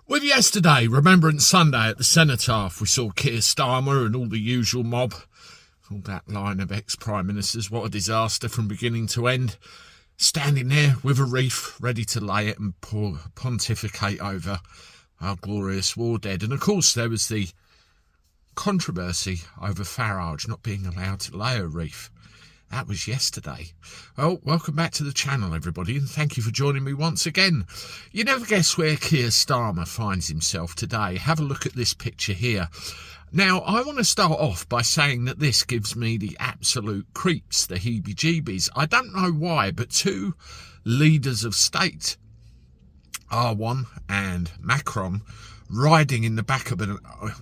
With yesterday, Remembrance Sunday at the Cenotaph, we saw Keir Starmer and all the usual mob, all that line of ex-prime ministers, what a disaster from beginning to end, standing there with a wreath, ready to lay it and pontificate over our glorious war dead. And of course there was the controversy over Farage not being allowed to lay a wreath. That was yesterday. Well, welcome back to the channel, everybody, and thank you for joining me once again. You never guess where Keir Starmer finds himself today. Have a look at this picture here. Now, I want to start off by saying that this gives me the absolute creeps, the heebie-jeebies. I don't know why, but two leaders of state, R1 and Macron, riding in the back of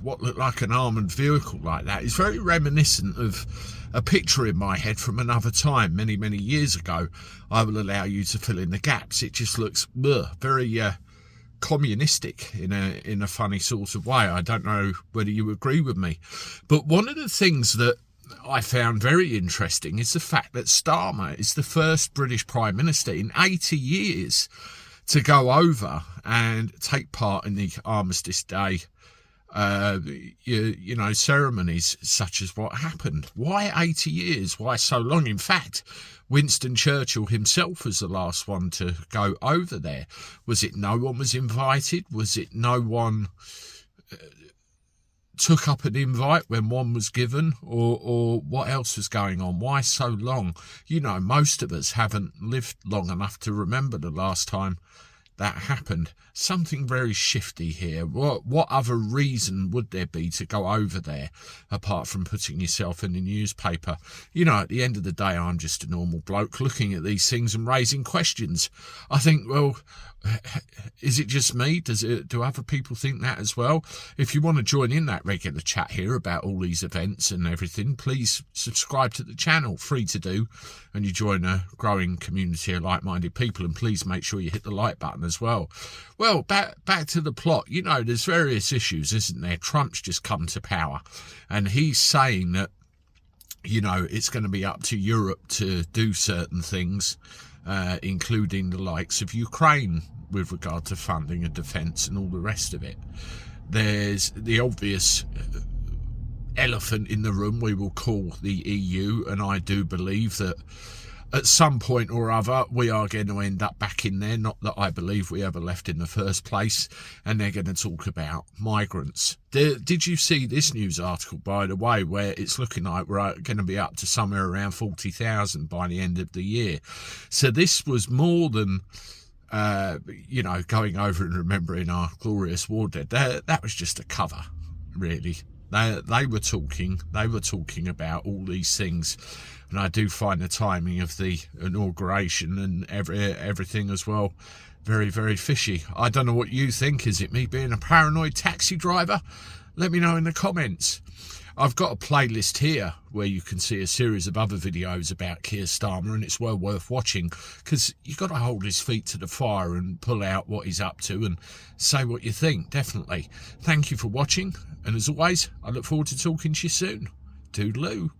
what looked like an armoured vehicle like that is very reminiscent of a picture in my head from another time, many years ago. I will allow you to fill in the gaps. It just looks very communistic in a funny sort of way. I don't know whether you agree with me, but one of the things that I found very interesting is the fact that Starmer is the first British Prime Minister in 80 years to go over and take part in the Armistice Day ceremonies such as what happened. Why 80 years? Why so long? In fact, Winston Churchill himself was the last one to go over there. Was it no one was invited? Was it no one took up an invite when one was given, or what else was going on? Why so long? You know, most of us haven't lived long enough to remember the last time that happened. Something very shifty here. What other reason would there be to go over there apart from putting yourself in the newspaper? You know, at the end of the day, I'm just a normal bloke looking at these things and raising questions. I think, well, is it just me? Do other people think that as well? If you want to join in that regular chat here about all these events and everything, please subscribe to the channel, free to do, and you join a growing community of like-minded people, and please make sure you hit the like button as well. Well, back to the plot. You know, there's various issues, isn't there? Trump's just come to power, and he's saying that, you know, it's going to be up to Europe to do certain things, including the likes of Ukraine with regard to funding and defence and all the rest of it. There's the obvious elephant in the room we will call the EU, and I do believe that at some point or other we are going to end up back in there. Not that I believe we ever left in the first place. And they're going to talk about migrants. Did you see this news article, by the way, where it's looking like we're going to be up to somewhere around 40,000 by the end of the year? So this was more than you know, going over and remembering our glorious war dead. That was just a cover, really. They were talking about all these things, and I do find the timing of the inauguration and everything as well very fishy. I don't know what you think. Is it me being a paranoid taxi driver? Let me know in the comments. I've got a playlist here where you can see a series of other videos about Keir Starmer, and it's well worth watching because you've got to hold his feet to the fire and pull out what he's up to and say what you think, definitely. Thank you for watching, and as always, I look forward to talking to you soon. Toodaloo.